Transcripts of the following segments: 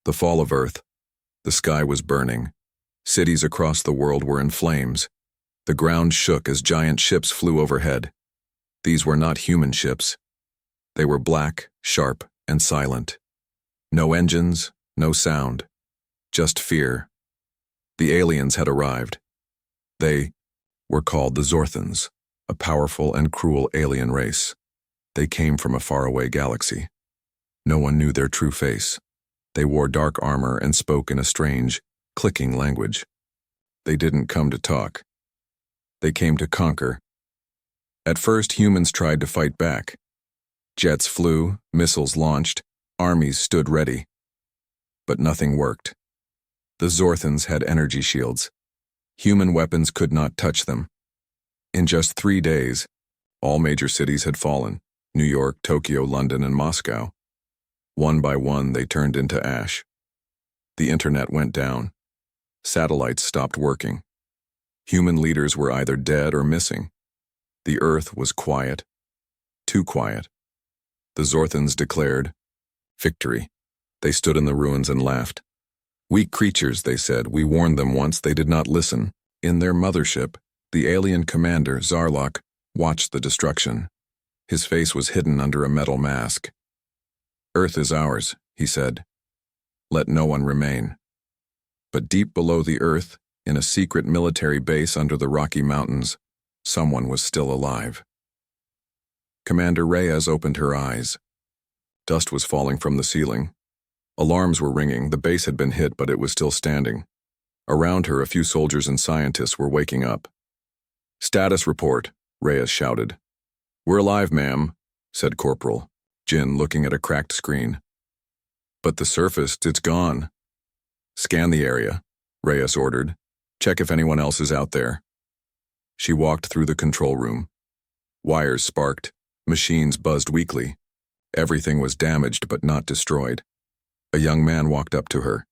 The fall of Earth. The sky was burning. Cities across the world were in flames. The ground shook as giant ships flew overhead. These were not human ships. They were black, sharp, and silent. No engines, no sound. Just fear. The aliens had arrived. They were called the Zorthans, a powerful and cruel alien race. They came from a faraway galaxy. No one knew their true face. They wore dark armor and spoke in a strange, clicking language. They didn't come to talk. They came to conquer. At first, humans tried to fight back. Jets flew, missiles launched, armies stood ready. But nothing worked. The Zorthans had energy shields. Human weapons could not touch them. In just 3 days, all major cities had fallen: New York, Tokyo, London, and Moscow. One by one, they turned into ash. The internet went down. Satellites stopped working. Human leaders were either dead or missing. The Earth was quiet. Too quiet. The Zorthans declared victory. They stood in the ruins and laughed. Weak creatures, they said. We warned them once. They did not listen. In their mothership, the alien commander, Zarlok, watched the destruction. His face was hidden under a metal mask. Earth is ours, he said. Let no one remain. But deep below the Earth, in a secret military base under the Rocky Mountains, someone was still alive. Commander Reyes opened her eyes. Dust was falling from the ceiling. Alarms were ringing. The base had been hit, but it was still standing. Around her, a few soldiers and scientists were waking up. Status report, Reyes shouted. We're alive, ma'am, said Corporal Jin, looking at a cracked screen. But the surface, it's gone. Scan the area, Reyes ordered. Check if anyone else is out there. She walked through the control room. Wires sparked. Machines buzzed weakly. Everything was damaged but not destroyed. A young man walked up to her.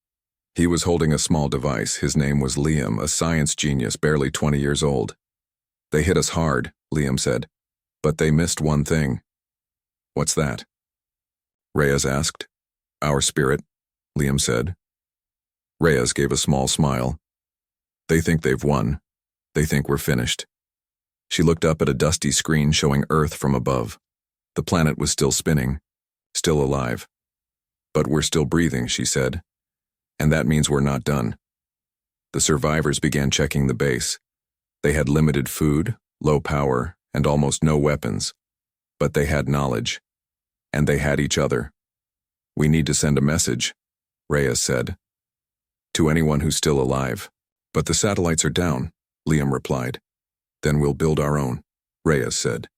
He was holding a small device. His name was Liam, a science genius, barely 20 years old. They hit us hard, Liam said. But they missed one thing. What's that? Reyes asked. Our spirit, Liam said. Reyes gave a small smile. They think they've won. They think we're finished. She looked up at a dusty screen showing Earth from above. The planet was still spinning, still alive. But we're still breathing, she said. And that means we're not done. The survivors began checking the base. They had limited food, low power, and almost no weapons. But they had knowledge. And they had each other. We need to send a message, Reyes said. To anyone who's still alive. But the satellites are down, Liam replied. Then we'll build our own, Reyes said.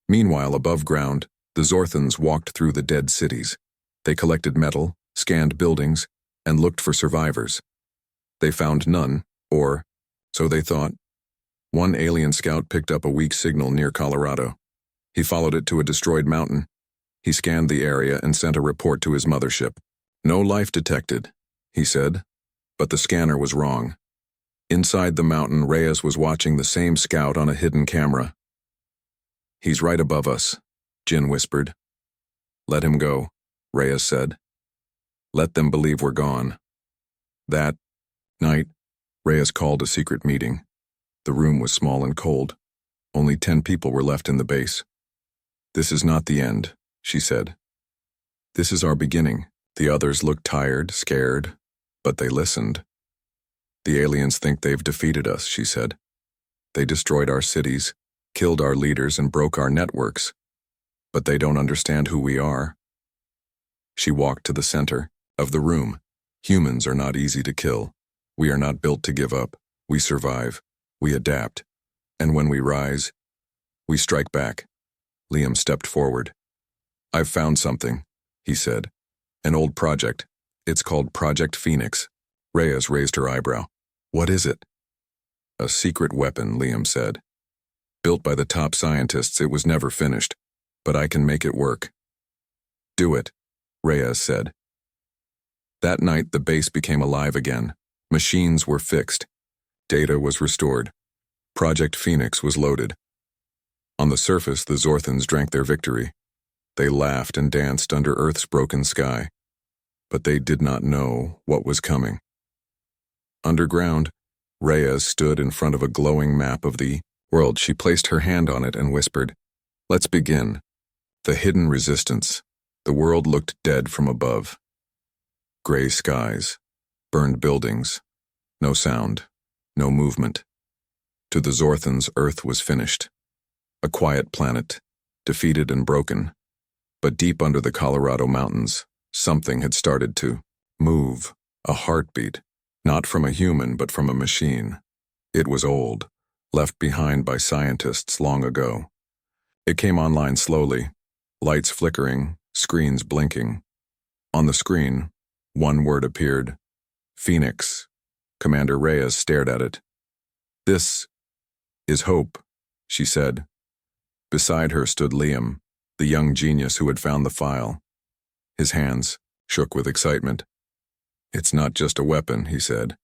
Meanwhile, above ground, the Zorthans walked through the dead cities. They collected metal, scanned buildings, and looked for survivors. They found none, or so they thought. One alien scout picked up a weak signal near Colorado. He followed it to a destroyed mountain. He scanned the area and sent a report to his mothership. No life detected, he said, but the scanner was wrong. Inside the mountain, Reyes was watching the same scout on a hidden camera. He's right above us, Jin whispered. Let him go, Reyes said. Let them believe we're gone. That night, Reyes called a secret meeting. The room was small and cold. Only 10 people were left in the base. This is not the end, she said. This is our beginning. The others looked tired, scared, but they listened. The aliens think they've defeated us, she said. They destroyed our cities, killed our leaders, and broke our networks. But they don't understand who we are. She walked to the center of the room. Humans are not easy to kill. We are not built to give up. We survive. We adapt. And when we rise, we strike back. Liam stepped forward. I've found something, he said. An old project. It's called Project Phoenix. Reyes raised her eyebrow. What is it? A secret weapon, Liam said. Built by the top scientists, it was never finished. But I can make it work. Do it, Reyes said. That night, the base became alive again. Machines were fixed. Data was restored. Project Phoenix was loaded. On the surface, the Zorthans drank their victory. They laughed and danced under Earth's broken sky. but they did not know what was coming. Underground, Reyes stood in front of a glowing map of the world. She placed her hand on it and whispered, "Let's begin. The hidden resistance." The world looked dead from above. Gray skies, burned buildings, no sound, no movement. To the Zorthans, Earth was finished. A quiet planet, defeated and broken. But deep under the Colorado mountains, something had started to move, a heartbeat, not from a human but from a machine. It was old, left behind by scientists long ago. It came online slowly, lights flickering, screens blinking. On the screen, one word appeared, Phoenix. Commander Reyes stared at it. "This is hope," she said. Beside her stood Liam, the young genius who had found the file. His hands shook with excitement. "It's not just a weapon," he said.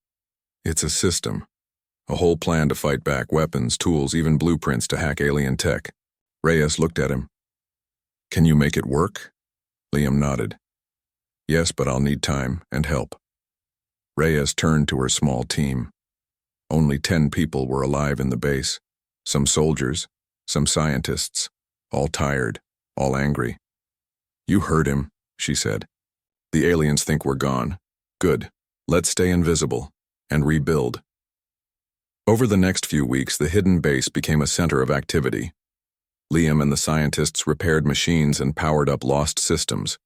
"It's a system. A whole plan to fight back, weapons, tools, even blueprints to hack alien tech." Reyes looked at him. "Can you make it work?" Liam nodded. "Yes, but I'll need time and help." Reyes turned to her small team. Only 10 people were alive in the base. Some soldiers, some scientists, all tired, all angry. "You heard him," she said. "The aliens think we're gone. Good. Let's stay invisible and rebuild." Over the next few weeks, the hidden base became a center of activity. Liam and the scientists repaired machines and powered up lost systems.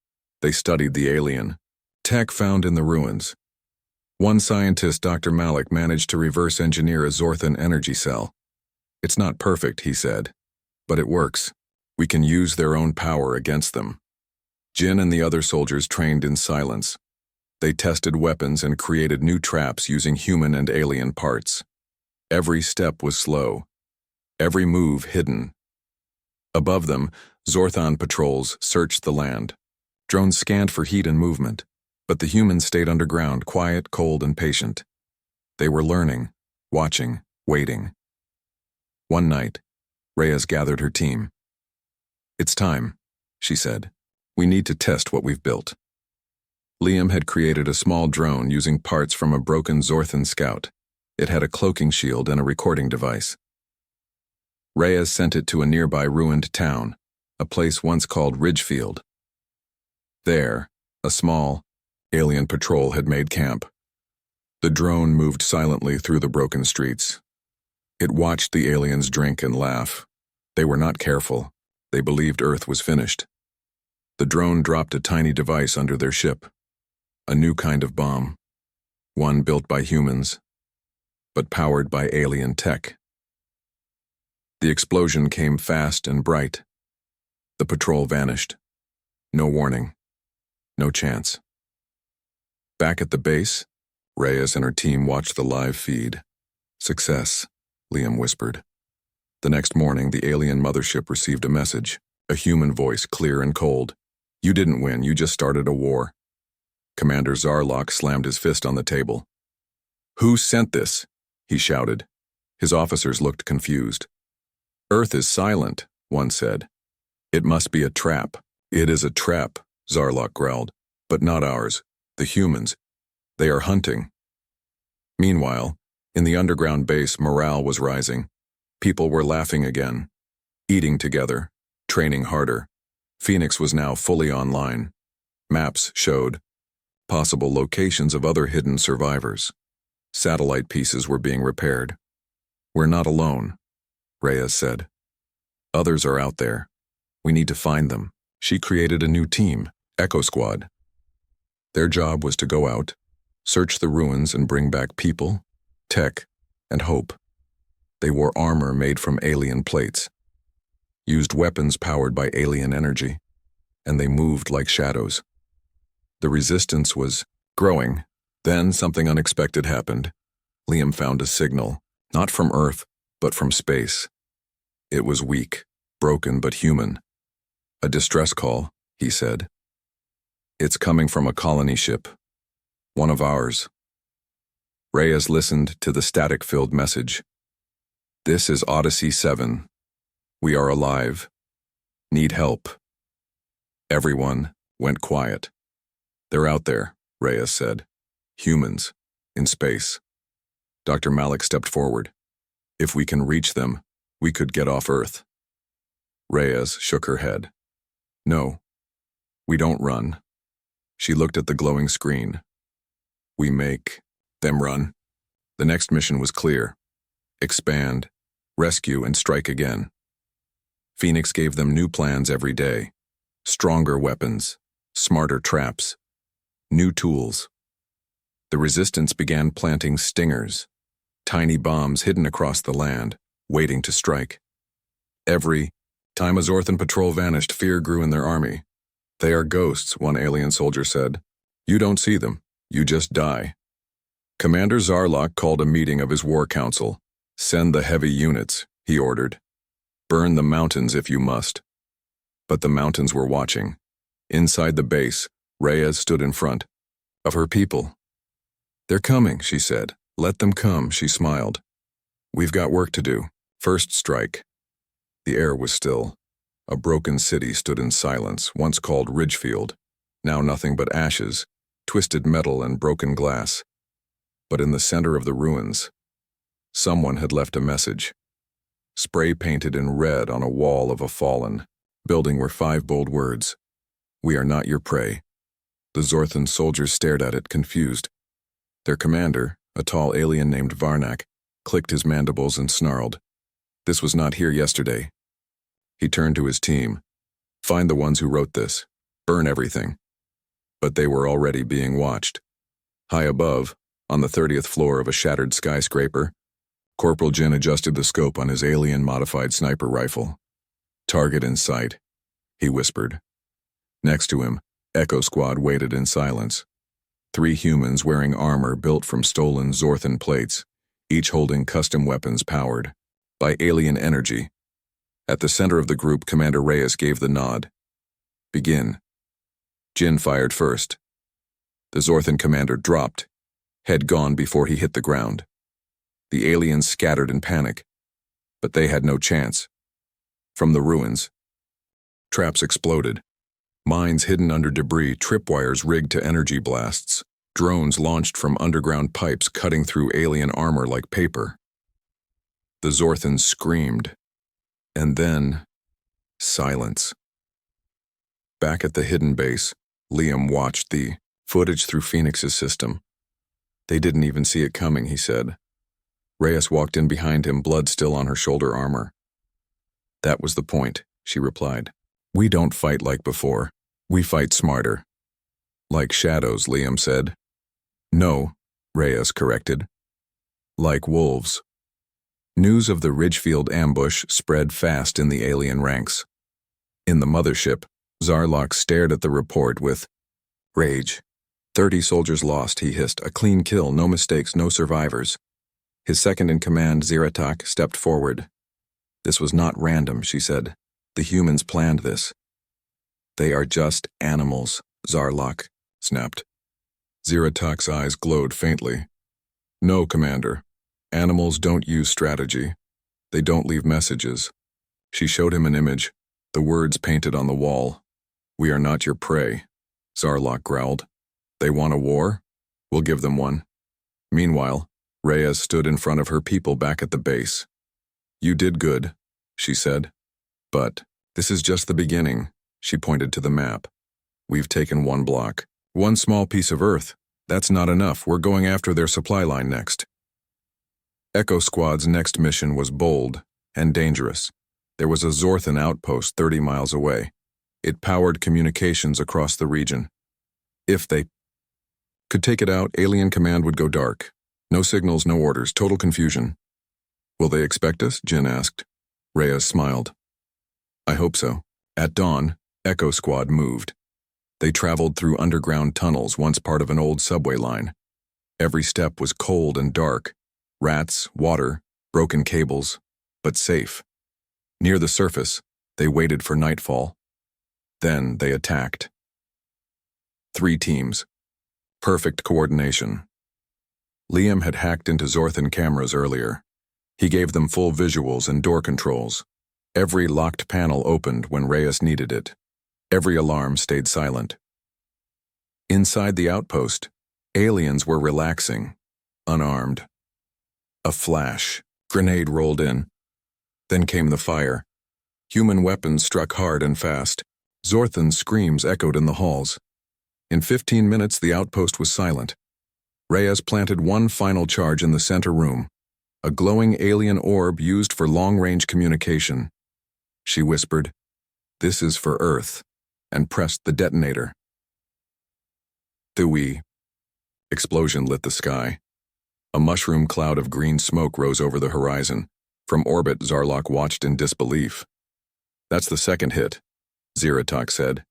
They studied the alien tech found in the ruins. One scientist, Dr. Malik, managed to reverse engineer a Zorthan energy cell. "It's not perfect," he said, "but it works. We can use their own power against them." Jin and the other soldiers trained in silence. They tested weapons and created new traps using human and alien parts. Every step was slow, every move hidden. Above them, Zorthan patrols searched the land. Drones scanned for heat and movement, but the humans stayed underground, quiet, cold, and patient. They were learning, watching, waiting. One night, Reyes gathered her team. "It's time," she said. "We need to test what we've built." Liam had created a small drone using parts from a broken Zorthan scout. It had a cloaking shield and a recording device. Reyes sent it to a nearby ruined town, a place once called Ridgefield. There, a small, alien patrol had made camp. The drone moved silently through the broken streets. It watched the aliens drink and laugh. They were not careful. They believed Earth was finished. The drone dropped a tiny device under their ship. A new kind of bomb. One built by humans, but powered by alien tech. The explosion came fast and bright. The patrol vanished. No warning. No chance. Back at the base, Reyes and her team watched the live feed. "Success," Liam whispered. The next morning, the alien mothership received a message, a human voice, clear and cold. "You didn't win, you just started a war." Commander Zarlok slammed his fist on the table. "Who sent this?" he shouted. His officers looked confused. "Earth is silent," one said. "It must be a trap." "It is a trap," Zarlok growled. "But not ours. The humans. They are hunting." Meanwhile, in the underground base, morale was rising. People were laughing again, eating together, training harder. Phoenix was now fully online. Maps showed possible locations of other hidden survivors. Satellite pieces were being repaired. "We're not alone," Reyes said. "Others are out there. We need to find them." She created a new team, Echo Squad. Their job was to go out, search the ruins and bring back people, tech, and hope. They wore armor made from alien plates, used weapons powered by alien energy, and they moved like shadows. The resistance was growing. Then something unexpected happened. Liam found a signal, not from Earth, but from space. It was weak, broken but human. "A distress call," he said. "It's coming from a colony ship. One of ours." Reyes listened to the static-filled message. "This is Odyssey 7. We are alive. Need help." Everyone went quiet. "They're out there," Reyes said. Humans. In space. Dr. Malik stepped forward. If we can reach them, we could get off Earth. Reyes shook her head. No. We don't run. She looked at the glowing screen. We make them run. The next mission was clear. Expand, rescue, and strike again. Phoenix gave them new plans every day. Stronger weapons, smarter traps, new tools. The resistance began planting stingers, tiny bombs hidden across the land, waiting to strike. Every time a Zorthan patrol vanished, fear grew in their army. They are ghosts, one alien soldier said. You don't see them, you just die. Commander Zarlok called a meeting of his war council. Send the heavy units, he ordered. Burn the mountains if you must. But the mountains were watching. Inside the base, Reyes stood in front of her people. They're coming, she said. Let them come, she smiled. We've got work to do. First strike. The air was still. A broken city stood in silence, once called Ridgefield, now nothing but ashes, twisted metal and broken glass. But in the center of the ruins, someone had left a message. Spray painted in red on a wall of a fallen building were 5 bold words. We are not your prey. The Zorthan soldiers stared at it, confused. Their commander, a tall alien named Varnak, clicked his mandibles and snarled. This was not here yesterday. He turned to his team. Find the ones who wrote this. Burn everything. But they were already being watched. High above, on the 30th floor of a shattered skyscraper, Corporal Jin adjusted the scope on his alien-modified sniper rifle. Target in sight, he whispered. Next to him, Echo Squad waited in silence. 3 humans wearing armor built from stolen Zorthan plates, each holding custom weapons powered by alien energy. At the center of the group, Commander Reyes gave the nod. Begin. Jin fired first. The Zorthan commander dropped, head gone before he hit the ground. The aliens scattered in panic, but they had no chance. From the ruins, traps exploded. Mines hidden under debris, tripwires rigged to energy blasts, drones launched from underground pipes cutting through alien armor like paper. The Zorthans screamed. And then, silence. Back at the hidden base, Liam watched the footage through Phoenix's system. They didn't even see it coming, he said. Reyes walked in behind him, blood still on her shoulder armor. That was the point, she replied. We don't fight like before. We fight smarter. Like shadows, Liam said. No, Reyes corrected. Like wolves. News of the Ridgefield ambush spread fast in the alien ranks. In the mothership, Zarlok stared at the report with rage. 30 soldiers lost, he hissed. A clean kill, no mistakes, no survivors. His second-in-command, Ziratak, stepped forward. This was not random, she said. The humans planned this. They are just animals, Zarlok snapped. Ziratak's eyes glowed faintly. No, Commander. Animals don't use strategy. They don't leave messages. She showed him an image, the words painted on the wall. We are not your prey, Zarlok growled. They want a war? We'll give them one. Meanwhile, Reyes stood in front of her people back at the base. You did good, she said. But this is just the beginning, she pointed to the map. We've taken 1 block, 1 small piece of Earth. That's not enough. We're going after their supply line next. Echo Squad's next mission was bold and dangerous. There was a Zorthan outpost 30 miles away. It powered communications across the region. If they could take it out, Alien Command would go dark. No signals, no orders, total confusion. Will they expect us? Jin asked. Reyes smiled. I hope so. At dawn, Echo Squad moved. They traveled through underground tunnels, once part of an old subway line. Every step was cold and dark. Rats, water, broken cables, but safe. Near the surface, they waited for nightfall. Then they attacked. 3 teams. Perfect coordination. Liam had hacked into Zorthan cameras earlier. He gave them full visuals and door controls. Every locked panel opened when Reyes needed it. Every alarm stayed silent. Inside the outpost, aliens were relaxing, unarmed. A flash. Grenade rolled in. Then came the fire. Human weapons struck hard and fast. Zorthan's screams echoed in the halls. In 15 minutes, the outpost was silent. Reyes planted one final charge in the center room, a glowing alien orb used for long-range communication. She whispered, "This is for Earth," and pressed the detonator. Thui. Explosion lit the sky. A mushroom cloud of green smoke rose over the horizon. From orbit, Zarlok watched in disbelief. "That's the second hit," Ziratok said.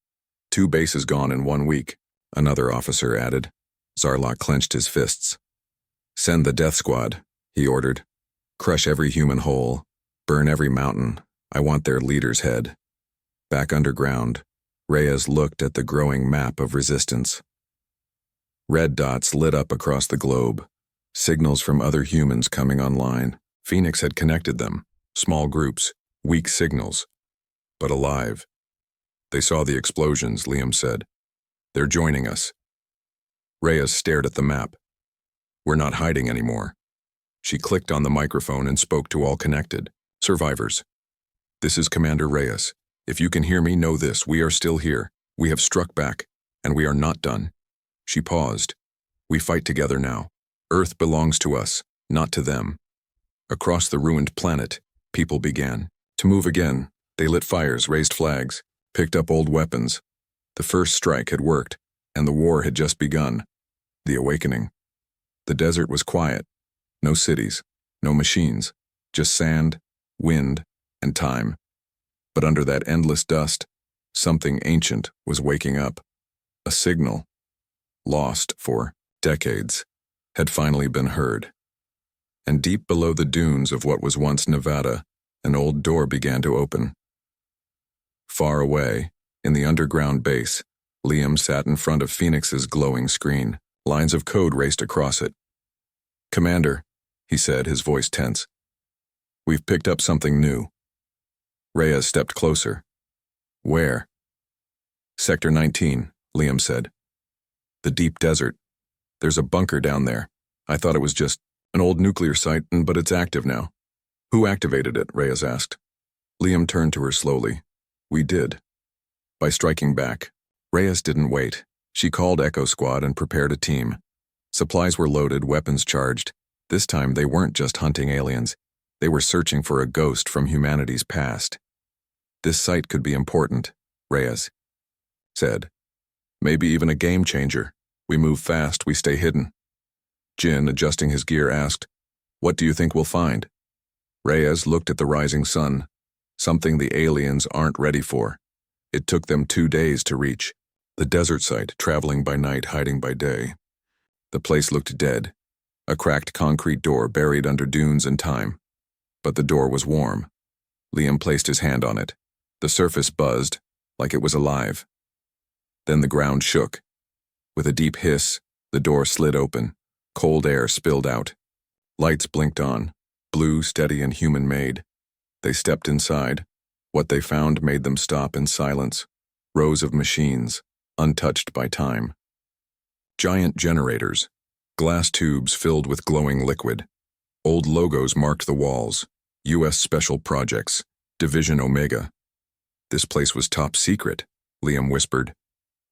"2 bases gone in 1 week," another officer added. Zarlok clenched his fists. "Send the death squad," he ordered. "Crush every human whole. Burn every mountain. I want their leader's head." Back underground, Reyes looked at the growing map of resistance. Red dots lit up across the globe, signals from other humans coming online. Phoenix had connected them, small groups, weak signals, but alive. "They saw the explosions," Liam said. "They're joining us." Reyes stared at the map. "We're not hiding anymore." She clicked on the microphone and spoke to all connected. "Survivors. This is Commander Reyes. If you can hear me, know this: we are still here. We have struck back, and we are not done." She paused. "We fight together now. Earth belongs to us, not to them." Across the ruined planet, people began to move again. They lit fires, raised flags, picked up old weapons. The first strike had worked, and the war had just begun. The awakening. The desert was quiet. No cities, no machines, just sand, wind, and time. But under that endless dust, something ancient was waking up. A signal, lost for decades, had finally been heard. And deep below the dunes of what was once Nevada, an old door began to open. Far away, in the underground base, Liam sat in front of Phoenix's glowing screen. Lines of code raced across it. "Commander," he said, his voice tense, "we've picked up something new." Reyes stepped closer. "Where?" "Sector 19, Liam said. "The deep desert. There's a bunker down there. I thought it was just an old nuclear site, but it's active now." "Who activated it?" Reyes asked. Liam turned to her slowly. "We did. By striking back." Reyes didn't wait. She called Echo Squad and prepared a team. Supplies were loaded, weapons charged. This time they weren't just hunting aliens. They were searching for a ghost from humanity's past. "This site could be important," Reyes said. "Maybe even a game changer. We move fast, we stay hidden." Jin, adjusting his gear, asked, "What do you think we'll find?" Reyes looked at the rising sun, something the aliens aren't ready for. It took them 2 days to reach. The desert site, traveling by night, hiding by day. The place looked dead, a cracked concrete door buried under dunes and time. But the door was warm. Liam placed his hand on it. The surface buzzed, like it was alive. Then the ground shook. With a deep hiss, the door slid open. Cold air spilled out. Lights blinked on, blue, steady, and human-made. They stepped inside. What they found made them stop in silence. Rows of machines, untouched by time. Giant generators, glass tubes filled with glowing liquid. Old logos marked the walls. U.S. Special Projects, Division Omega. "This place was top secret," Liam whispered.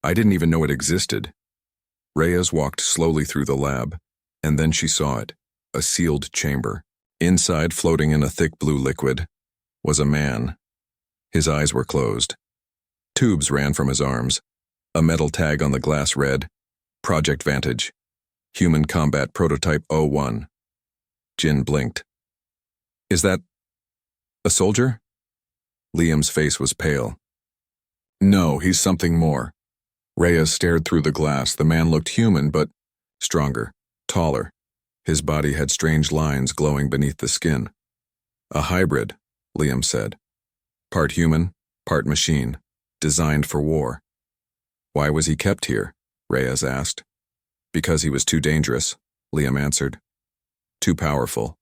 "I didn't even know it existed." Reyes walked slowly through the lab, and then she saw it, a sealed chamber. Inside, floating in a thick blue liquid, was a man. His eyes were closed. Tubes ran from his arms. A metal tag on the glass read, "Project Vantage. Human Combat Prototype 01. Jin blinked. "Is that a soldier?" Liam's face was pale. "No, he's something more." Reyes stared through the glass. The man looked human, but stronger, taller. His body had strange lines glowing beneath the skin. "A hybrid," Liam said. "Part human, part machine, designed for war." "Why was he kept here?" Reyes asked. "Because he was too dangerous," Liam answered. "Too powerful."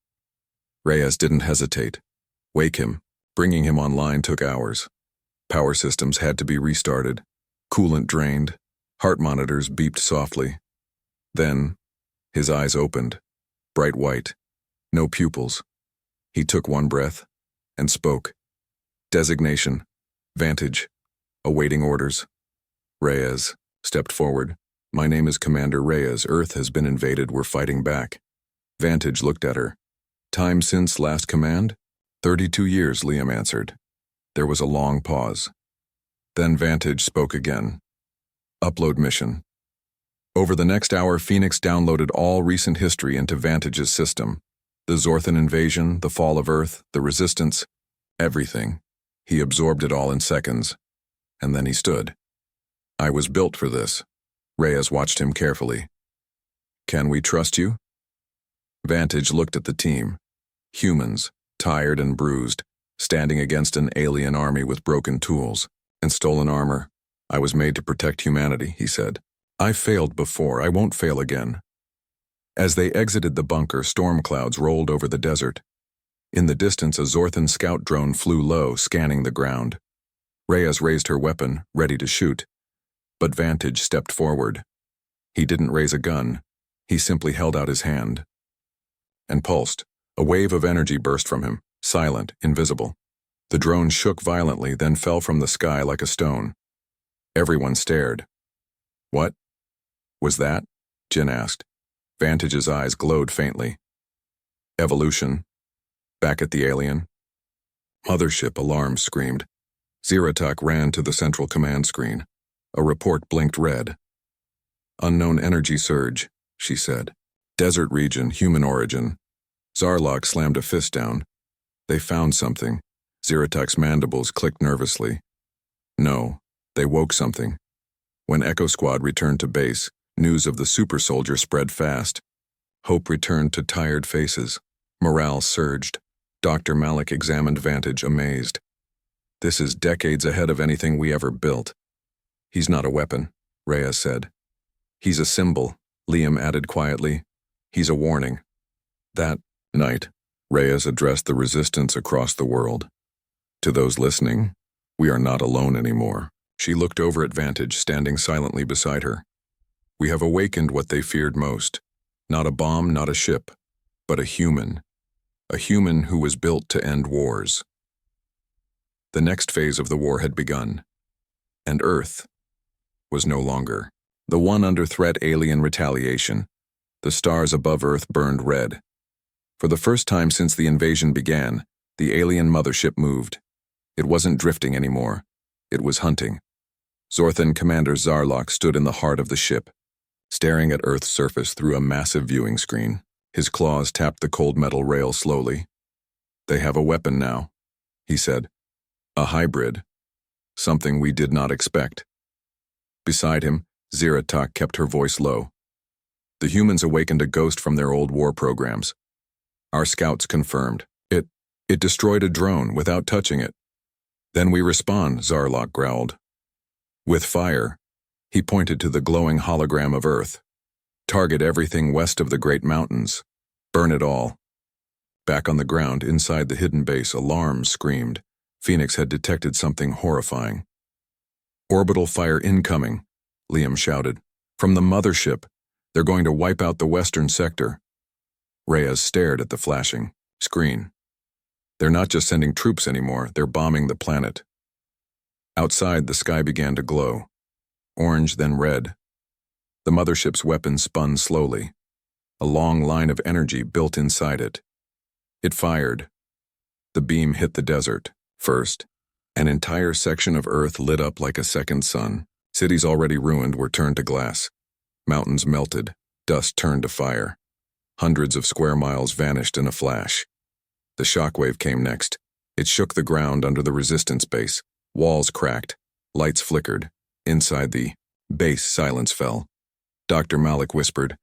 Reyes didn't hesitate. Wake him. Bringing him online took hours. Power systems had to be restarted, coolant drained, Heart monitors beeped softly. Then, his eyes opened, bright white, no pupils. He took one breath and spoke. Designation, Vantage, awaiting orders. Reyes stepped forward. My name is Commander Reyes. Earth has been invaded. We're fighting back. Vantage looked at her. Time since last command? 32 years, Liam answered. There was a long pause. Then Vantage spoke again. Upload mission. Over the next hour, Phoenix downloaded all recent history into Vantage's system. The Zorthan invasion, the fall of Earth, the resistance, everything. He absorbed it all in seconds. And then he stood. I was built for this. Reyes watched him carefully. Can we trust you? Vantage looked at the team. Humans, tired and bruised, standing against an alien army with broken tools and stolen armor. I was made to protect humanity, he said. I failed before. I won't fail again. As they exited the bunker, storm clouds rolled over the desert. In the distance, a Zorthan scout drone flew low, scanning the ground. Reyes raised her weapon, ready to shoot. But Vantage stepped forward. He didn't raise a gun. He simply held out his hand. And pulsed. A wave of energy burst from him, silent, invisible. The drone shook violently, then fell from the sky like a stone. Everyone stared. What was that? Jin asked. Vantage's eyes glowed faintly. Evolution. Back at the alien. Mothership, alarms screamed. Ziratak ran to the central command screen. A report blinked red. Unknown energy surge, she said. Desert region, human origin. Zarlok slammed a fist down. They found something. Ziratak's mandibles clicked nervously. No, they woke something. When Echo Squad returned to base, news of the super soldier spread fast. Hope returned to tired faces. Morale surged. Dr. Malik examined Vantage, amazed. This is decades ahead of anything we ever built. He's not a weapon, Reyes said. He's a symbol, Liam added quietly. He's a warning. That night, Reyes addressed the resistance across the world. To those listening, we are not alone anymore. She looked over at Vantage, standing silently beside her. We have awakened what they feared most. Not a bomb, not a ship, but a human. A human who was built to end wars. The next phase of the war had begun. And Earth was no longer. The one under threat, alien retaliation. The stars above Earth burned red. For the first time since the invasion began, the alien mothership moved. It wasn't drifting anymore. It was hunting. Zorthan Commander Zarlok stood in the heart of the ship, staring at Earth's surface through a massive viewing screen. His claws tapped the cold metal rail slowly. They have a weapon now, he said. A hybrid. Something we did not expect. Beside him, Ziratak kept her voice low. The humans awakened a ghost from their old war programs. Our scouts confirmed. It destroyed a drone without touching it. Then we respond, Zarlok growled. With fire, he pointed to the glowing hologram of Earth. Target everything west of the Great Mountains. Burn it all. Back on the ground, inside the hidden base, alarms screamed. Phoenix had detected something horrifying. Orbital fire incoming, Liam shouted. From the mothership. They're going to wipe out the western sector. Reyes stared at the flashing screen. They're not just sending troops anymore, they're bombing the planet. Outside, the sky began to glow. Orange, then red. The mothership's weapon spun slowly. A long line of energy built inside it. It fired. The beam hit the desert. First, an entire section of Earth lit up like a second sun. Cities already ruined were turned to glass. Mountains melted. Dust turned to fire. Hundreds of square miles vanished in a flash. The shockwave came next. It shook the ground under the resistance base. Walls cracked. Lights flickered. Inside the base, silence fell. Dr. Malik whispered,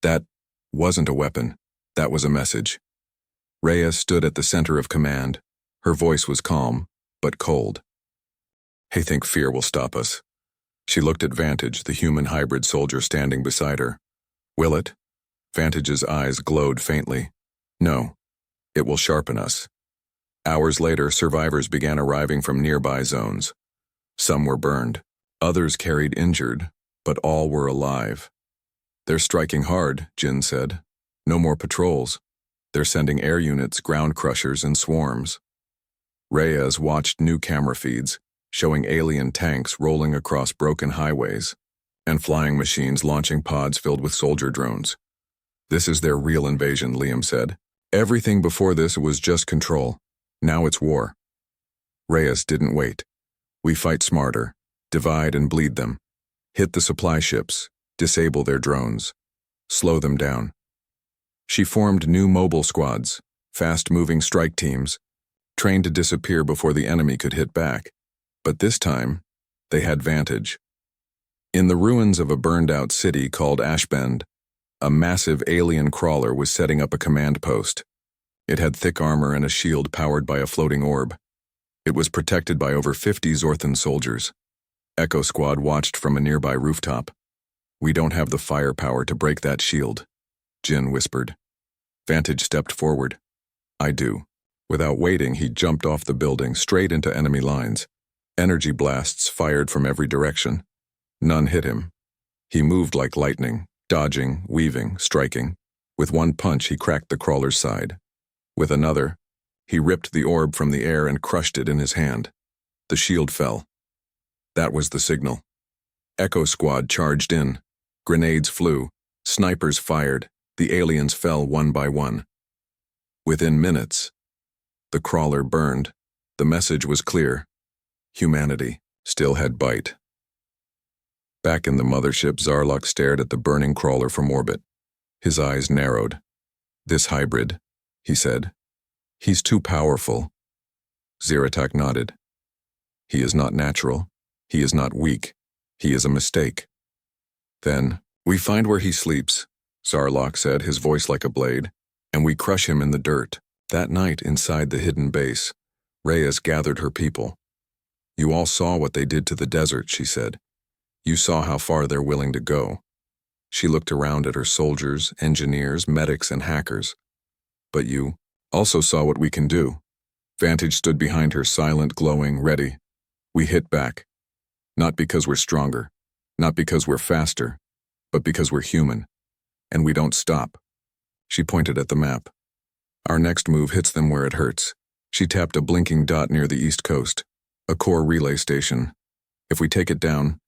"That wasn't a weapon. That was a message." Reyes stood at the center of command. Her voice was calm, but cold. "I think fear will stop us." She looked at Vantage, the human hybrid soldier standing beside her. "Will it?" Vantage's eyes glowed faintly. "No. It will sharpen us." Hours later, survivors began arriving from nearby zones. Some were burned. Others carried injured, but all were alive. "They're striking hard," Jin said. "No more patrols. They're sending air units, ground crushers, and swarms." Reyes watched new camera feeds, showing alien tanks rolling across broken highways, and flying machines launching pods filled with soldier drones. "This is their real invasion," Liam said. "Everything before this was just control. Now it's war." Reyes didn't wait. "We fight smarter, divide and bleed them. Hit the supply ships, disable their drones, slow them down." She formed new mobile squads, fast-moving strike teams, trained to disappear before the enemy could hit back. But this time, they had vantage. In the ruins of a burned-out city called Ashbend, a massive alien crawler was setting up a command post. It had thick armor and a shield powered by a floating orb. It was protected by over 50 Zorthan soldiers. Echo Squad watched from a nearby rooftop. "We don't have the firepower to break that shield," Jin whispered. Vantage stepped forward. "I do." Without waiting, he jumped off the building, straight into enemy lines. Energy blasts fired from every direction. None hit him. He moved like lightning, dodging, weaving, striking. With one punch, he cracked the crawler's side. With another, he ripped the orb from the air and crushed it in his hand. The shield fell. That was the signal. Echo Squad charged in. Grenades flew. Snipers fired. The aliens fell one by one. Within minutes, the crawler burned. The message was clear. Humanity still had bite. Back in the mothership, Zarlok stared at the burning crawler from orbit. His eyes narrowed. "This hybrid," he said. "He's too powerful." Ziratak nodded. "He is not natural. He is not weak. He is a mistake." "Then, we find where he sleeps," Zarlok said, his voice like a blade, "and we crush him in the dirt." That night, inside the hidden base, Reyes gathered her people. "You all saw what they did to the desert," she said. "You saw how far they're willing to go." She looked around at her soldiers, engineers, medics, and hackers. "But you also saw what we can do." Vantage stood behind her, silent, glowing, ready. "We hit back. Not because we're stronger, not because we're faster, but because we're human. And we don't stop." She pointed at the map. "Our next move hits them where it hurts." She tapped a blinking dot near the east coast, a core relay station. "If we take it down,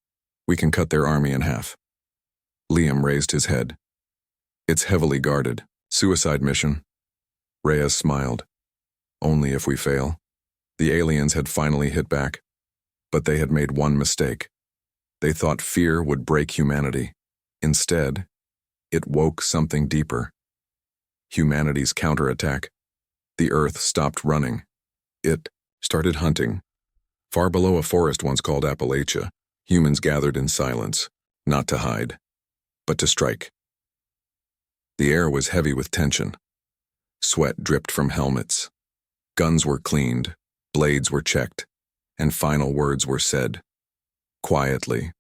we can cut their army in half." Liam raised his head. "It's heavily guarded. Suicide mission." Reyes smiled. "Only if we fail." The aliens had finally hit back, but they had made one mistake. They thought fear would break humanity. Instead, it woke something deeper. Humanity's counterattack. The Earth stopped running. It started hunting. Far below a forest once called Appalachia, humans gathered in silence, not to hide, but to strike. The air was heavy with tension. Sweat dripped from helmets. Guns were cleaned, blades were checked, and final words were said. Quietly,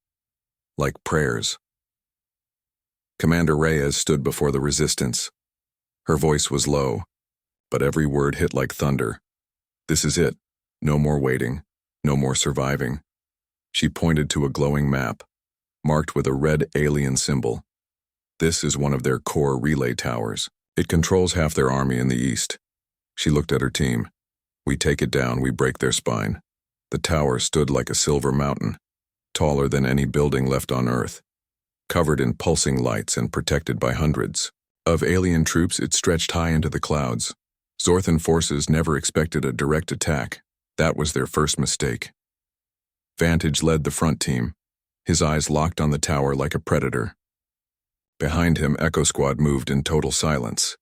like prayers. Commander Reyes stood before the resistance. Her voice was low, but every word hit like thunder. "This is it. No more waiting. No more surviving." She pointed to a glowing map, marked with a red alien symbol. "This is one of their core relay towers. It controls half their army in the east." She looked at her team. "We take it down, we break their spine." The tower stood like a silver mountain, taller than any building left on Earth. Covered in pulsing lights and protected by hundreds of alien troops, it stretched high into the clouds. Zorthan forces never expected a direct attack. That was their first mistake. Vantage led the front team, his eyes locked on the tower like a predator. Behind him, Echo Squad moved in total silence.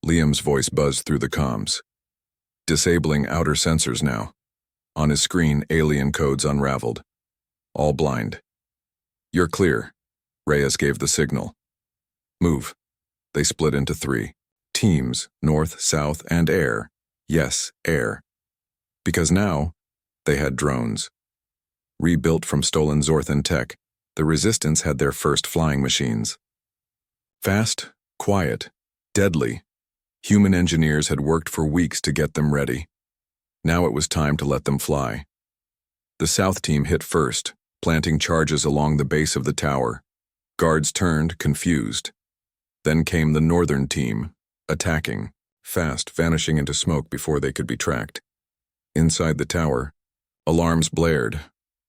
Liam's voice buzzed through the comms. "Disabling outer sensors now." On his screen, alien codes unraveled. "All blind." "You're clear." Reyes gave the signal. "Move." They split into 3 teams, north, south, and air. Yes, air. Because now, they had drones. Rebuilt from stolen Zorthan tech, the Resistance had their first flying machines. Fast, quiet, deadly. Human engineers had worked for weeks to get them ready. Now it was time to let them fly. The South team hit first, planting charges along the base of the tower. Guards turned, confused. Then came the northern team, attacking, fast, vanishing into smoke before they could be tracked. Inside the tower, alarms blared.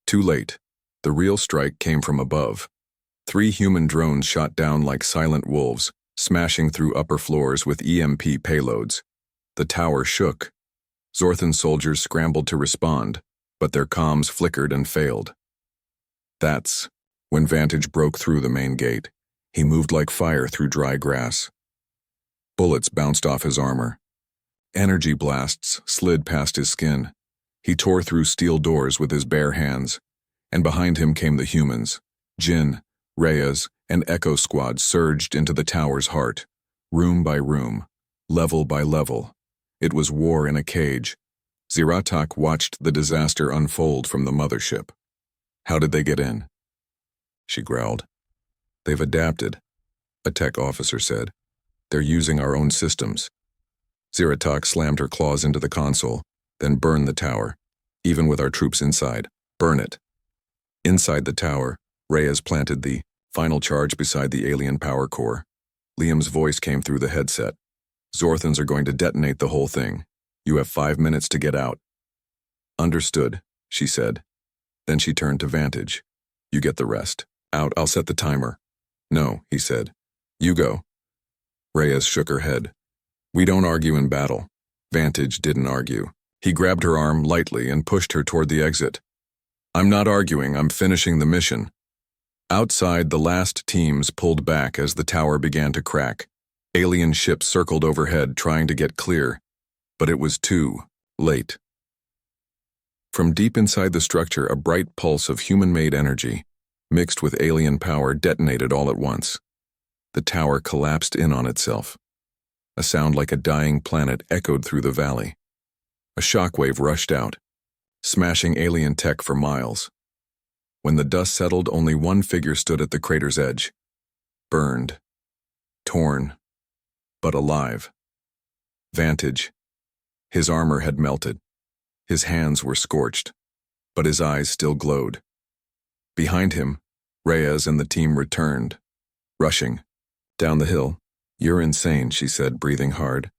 Too late. The real strike came from above. 3 human drones shot down like silent wolves, smashing through upper floors with EMP payloads. The tower shook. Zorthan soldiers scrambled to respond, but their comms flickered and failed. That's when Vantage broke through the main gate. He moved like fire through dry grass. Bullets bounced off his armor. Energy blasts slid past his skin. He tore through steel doors with his bare hands, and behind him came the humans. Jin, Reyes, and Echo Squad surged into the tower's heart, room by room, level by level. It was war in a cage. Ziratak watched the disaster unfold from the mothership. How did they get in? She growled. They've adapted, a tech officer said. They're using our own systems. Ziratak slammed her claws into the console, then burned the tower. Even with our troops inside, burn it. Inside the tower, Reyes planted the final charge beside the alien power core. Liam's voice came through the headset. Zorthans are going to detonate the whole thing. You have 5 minutes to get out. Understood, she said. Then she turned to Vantage. You get the rest. Out, I'll set the timer. No, he said. You go. Reyes shook her head. We don't argue in battle. Vantage didn't argue. He grabbed her arm lightly and pushed her toward the exit. I'm not arguing, I'm finishing the mission. Outside, the last teams pulled back as the tower began to crack. Alien ships circled overhead trying to get clear, but it was too late. From deep inside the structure, a bright pulse of human-made energy, mixed with alien power, detonated all at once. The tower collapsed in on itself. A sound like a dying planet echoed through the valley. A shockwave rushed out, smashing alien tech for miles. When the dust settled, only one figure stood at the crater's edge. Burned, torn, but alive. Vantage. His armor had melted. His hands were scorched, but his eyes still glowed. Behind him, Reyes and the team returned, rushing. Down the hill. You're insane, she said, breathing hard.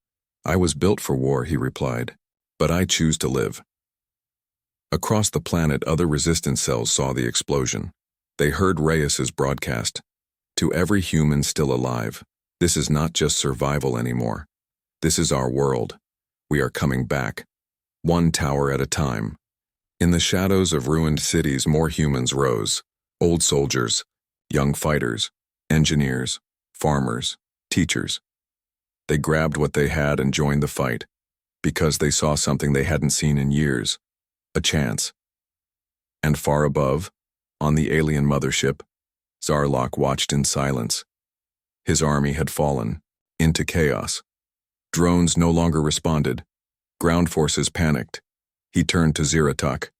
I was built for war, he replied, but I choose to live. Across the planet, other resistance cells saw the explosion. They heard Reyes's broadcast. To every human still alive, this is not just survival anymore. This is our world. We are coming back, one tower at a time. In the shadows of ruined cities, more humans rose. Old soldiers, young fighters, engineers, farmers, teachers. They grabbed what they had and joined the fight, because they saw something they hadn't seen in years. A chance. And far above, on the alien mothership, Zarlok watched in silence. His army had fallen, into chaos. Drones no longer responded. Ground forces panicked. He turned to Ziratak.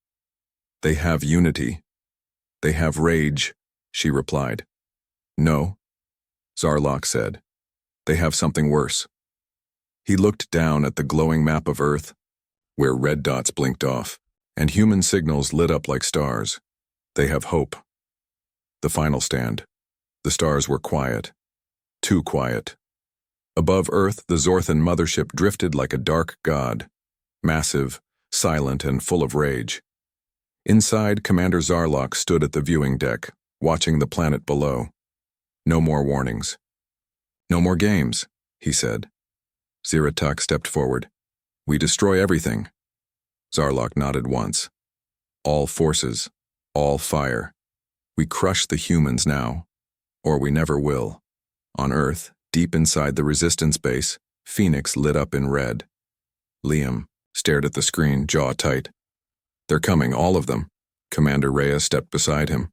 They have unity. They have rage, she replied. No, Zarlok said. They have something worse. He looked down at the glowing map of Earth, where red dots blinked off, and human signals lit up like stars. They have hope. The final stand. The stars were quiet. Too quiet. Above Earth, the Zorthan mothership drifted like a dark god, massive, silent, and full of rage. Inside, Commander Zarlok stood at the viewing deck, watching the planet below. No more warnings. No more games, he said. Ziratak stepped forward. We destroy everything. Zarlok nodded once. All forces, all fire. We crush the humans now, or we never will. On Earth, deep inside the resistance base, Phoenix lit up in red. Liam stared at the screen, jaw tight. They're coming, all of them. Commander Reyes stepped beside him.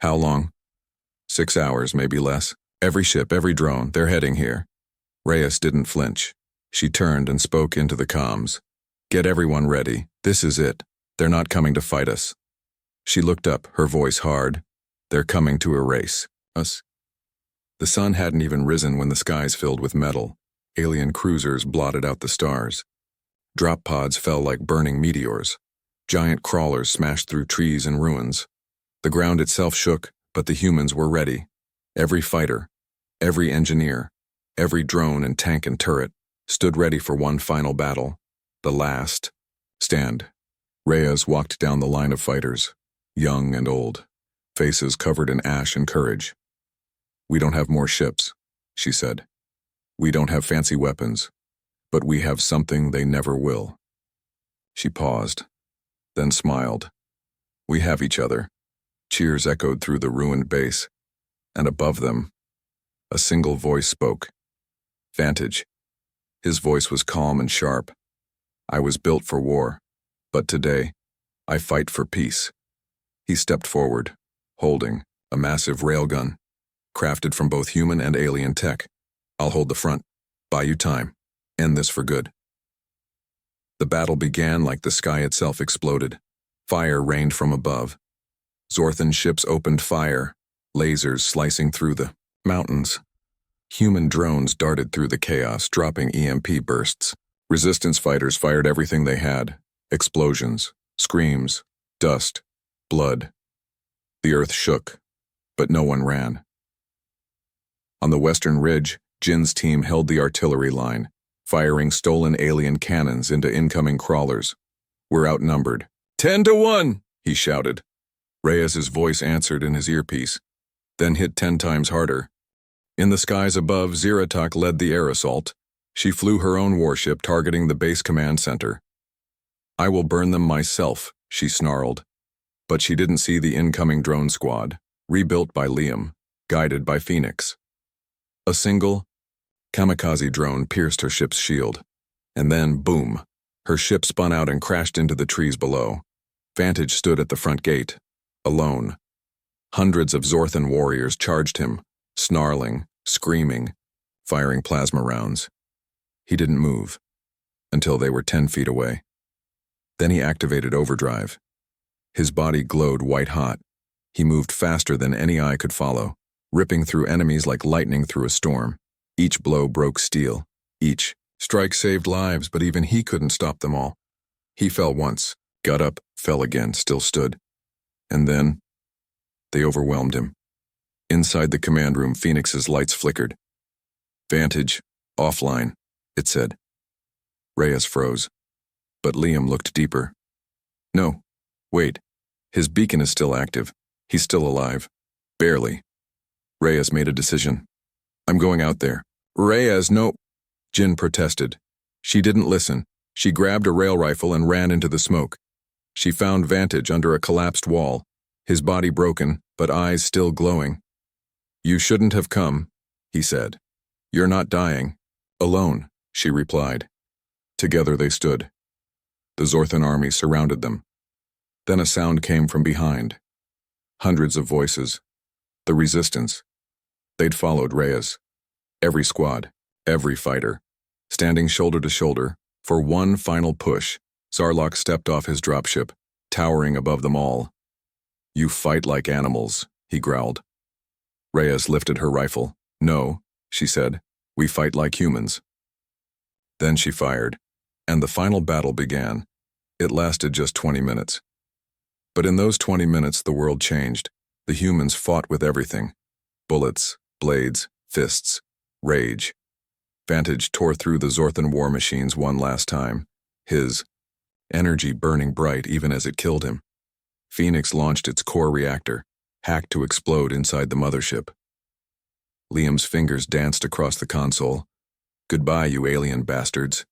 How long? 6 hours, maybe less. Every ship, every drone, they're heading here. Reyes didn't flinch. She turned and spoke into the comms. Get everyone ready. This is it. They're not coming to fight us. She looked up, her voice hard. They're coming to erase us. The sun hadn't even risen when the skies filled with metal. Alien cruisers blotted out the stars. Drop pods fell like burning meteors. Giant crawlers smashed through trees and ruins. The ground itself shook, but the humans were ready. Every fighter, every engineer, every drone and tank and turret stood ready for one final battle. The last stand. Reyes walked down the line of fighters, young and old, faces covered in ash and courage. "We don't have more ships," she said. "We don't have fancy weapons, but we have something they never will." She paused, then smiled. "We have each other." Cheers echoed through the ruined base, and above them, a single voice spoke. Vantage. His voice was calm and sharp. "I was built for war, but today, I fight for peace." He stepped forward, holding a massive railgun, crafted from both human and alien tech. "I'll hold the front. Buy you time. End this for good." The battle began like the sky itself exploded. Fire rained from above. Zorthan ships opened fire, lasers slicing through the mountains. Human drones darted through the chaos, dropping EMP bursts. Resistance fighters fired everything they had. Explosions, screams, dust, blood. The earth shook, but no one ran. On the western ridge, Jin's team held the artillery line, firing stolen alien cannons into incoming crawlers. "We're outnumbered." 10-1, he shouted. Reyes's voice answered in his earpiece, then hit 10 times harder. In the skies above, Ziratok led the air assault. She flew her own warship targeting the base command center. "I will burn them myself," she snarled. But she didn't see the incoming drone squad, rebuilt by Liam, guided by Phoenix. A single kamikaze drone pierced her ship's shield, and then, boom, her ship spun out and crashed into the trees below. Vantage stood at the front gate, alone. Hundreds of Zorthan warriors charged him, snarling, screaming, firing plasma rounds. He didn't move, until they were 10 feet away. Then he activated overdrive. His body glowed white-hot. He moved faster than any eye could follow, ripping through enemies like lightning through a storm. Each blow broke steel. Each strike saved lives, but even he couldn't stop them all. He fell once, got up, fell again, still stood. And then, they overwhelmed him. Inside the command room, Phoenix's lights flickered. "Vantage, offline," it said. Reyes froze, but Liam looked deeper. "No, wait. His beacon is still active. He's still alive. Barely." Reyes made a decision. "I'm going out there." "Reyes, no." Jin protested. She didn't listen. She grabbed a rail rifle and ran into the smoke. She found Vantage under a collapsed wall, his body broken, but eyes still glowing. "You shouldn't have come," he said. "You're not dying." "Alone," she replied. Together they stood. The Zorthan army surrounded them. Then a sound came from behind. Hundreds of voices. The resistance. They'd followed Reyes. Every squad, every fighter, standing shoulder to shoulder, for one final push. Zarlok stepped off his dropship, towering above them all. "You fight like animals," he growled. Reyes lifted her rifle. "No," she said, "we fight like humans." Then she fired, and the final battle began. It lasted just 20 minutes. But in those 20 minutes, the world changed. The humans fought with everything. Bullets, blades, fists, rage. Vantage tore through the Zorthan war machines one last time, his energy burning bright even as it killed him. Phoenix launched its core reactor, hacked to explode inside the mothership. Liam's fingers danced across the console. "Goodbye, you alien bastards."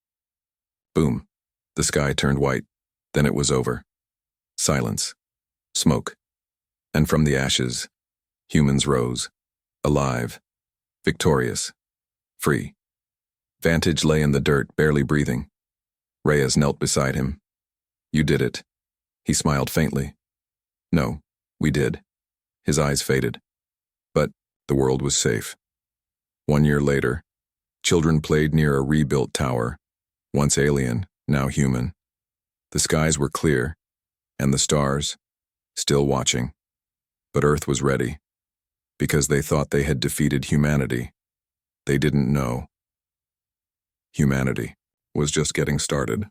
Boom. The sky turned white. Then it was over. Silence. Smoke. And from the ashes, humans rose. Alive. Victorious. Free. Vantage lay in the dirt, barely breathing. Reyes knelt beside him. "You did it." He smiled faintly. "No, we did." His eyes faded. But the world was safe. 1 year later, children played near a rebuilt tower, once alien, now human. The skies were clear, and the stars, still watching. But Earth was ready, because they thought they had defeated humanity. They didn't know. Humanity was just getting started.